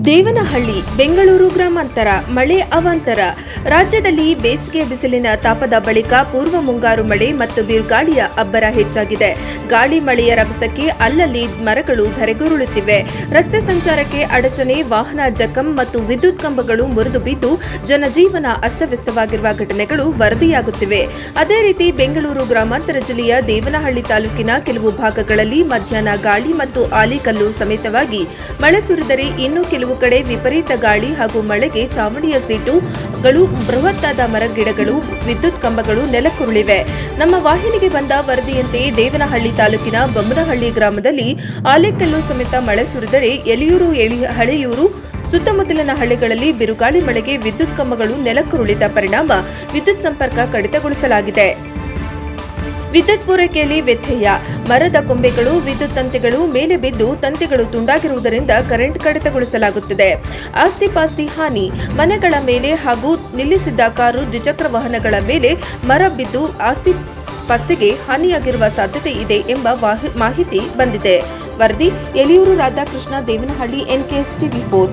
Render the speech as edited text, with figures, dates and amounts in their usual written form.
ದೇವನಹಳ್ಳಿ ಬೆಂಗಳೂರು ಗ್ರಾಮಾಂತರ ಮಳೆ ಅವಾಂತರ. ರಾಜ್ಯದಲ್ಲಿ ಬೇಸಿಗೆ ಬಿಸಿಲಿನ ತಾಪದ ಬಳಿಕ ಪೂರ್ವ ಮುಂಗಾರು ಮಳೆ ಮತ್ತು ಬಿರುಗಾಳಿಯ ಅಬ್ಬರ ಹೆಚ್ಚಾಗಿದೆ. ಗಾಳಿ ಮಳೆಯ ರಭಸಕ್ಕೆ ಅಲ್ಲಲ್ಲಿ ಮರಗಳು ಧರೆಗುರುಳುತ್ತಿವೆ. ರಸ್ತೆ ಸಂಚಾರಕ್ಕೆ ಅಡಚಣೆ, ವಾಹನ ಜಖಂ ಮತ್ತು ವಿದ್ಯುತ್ ಕಂಬಗಳು ಮುರಿದು ಬಿದ್ದು ಜನಜೀವನ ಅಸ್ತವ್ಯಸ್ತವಾಗಿರುವ ಘಟನೆಗಳು ವರದಿಯಾಗುತ್ತಿವೆ. ಅದೇ ರೀತಿ ಬೆಂಗಳೂರು ಗ್ರಾಮಾಂತರ ಜಿಲ್ಲೆಯ ದೇವನಹಳ್ಳಿ ತಾಲೂಕಿನ ಕೆಲವು ಭಾಗಗಳಲ್ಲಿ ಮಧ್ಯಾಹ್ನ ಗಾಳಿ ಮತ್ತು ಆಲಿಕಲ್ಲು ಸಮೇತವಾಗಿ ಮಳೆ ಸುರಿದರೆ ಇನ್ನು ಕೆಲವು ಕಡೆ ವಿಪರೀತ ಗಾಳಿ ಹಾಗೂ ಮಳೆಗೆ ಚಾವಣಿಯ ಸೀಟುಗಳು, ಬೃಹತ್ತಾದ ಮರಗಿಡಗಳು, ವಿದ್ಯುತ್ ಕಂಬಗಳು ನೆಲಕ್ಕುರುಳಿವೆ. ನಮ್ಮ ವಾಹಿನಿಗೆ ಬಂದ ವರದಿಯಂತೆ ದೇವನಹಳ್ಳಿ ತಾಲೂಕಿನ ಬೊಮ್ಮನಹಳ್ಳಿ ಗ್ರಾಮದಲ್ಲಿ ಆಲಿಕಲ್ಲು ಸಮೇತ ಮಳೆ ಸುರಿದರೆ ಎಲಿಯೂರು, ಹಳೆಯೂರು ಸುತ್ತಮುತ್ತಲಿನ ಹಳ್ಳಿಗಳಲ್ಲಿ ಬಿರುಗಾಳಿ ಮಳೆಗೆ ವಿದ್ಯುತ್ ಕಂಬಗಳು ನೆಲಕ್ಕುರುಳಿದ ಪರಿಣಾಮ ವಿದ್ಯುತ್ ಸಂಪರ್ಕ ಕಡಿತಗೊಳಿಸಲಾಗಿದೆ. ವಿದ್ಯುತ್ ಪೂರೈಕೆಯಲ್ಲಿ ವ್ಯತ್ಯಯ, ಮರದ ಕೊಂಬೆಗಳು, ವಿದ್ಯುತ್ ತಂತಿಗಳು ಮೇಲೆ ಬಿದ್ದು ತಂತಿಗಳು ತುಂಡಾಗಿರುವುದರಿಂದ ಕರೆಂಟ್ ಕಡಿತಗೊಳಿಸಲಾಗುತ್ತದೆ. ಆಸ್ತಿ-ಪಾಸ್ತಿ ಹಾನಿ, ಮನೆಗಳ ಮೇಲೆ ಹಾಗೂ ನಿಲ್ಲಿಸಿದ್ದ ಕಾರು, ದ್ವಿಚಕ್ರ ವಾಹನಗಳ ಮೇಲೆ ಮರ ಬಿದ್ದು ಆಸ್ತಿ-ಪಾಸ್ತಿಗೆ ಹಾನಿಯಾಗಿರುವ ಸಾಧ್ಯತೆ ಇದೆ ಎಂಬ ಮಾಹಿತಿ ಬಂದಿದೆ. ವರದಿ ಎಲಿಯೂರು ರಾಧಾಕೃಷ್ಣ, ದೇವನಹಳ್ಳಿ, NKS TV4.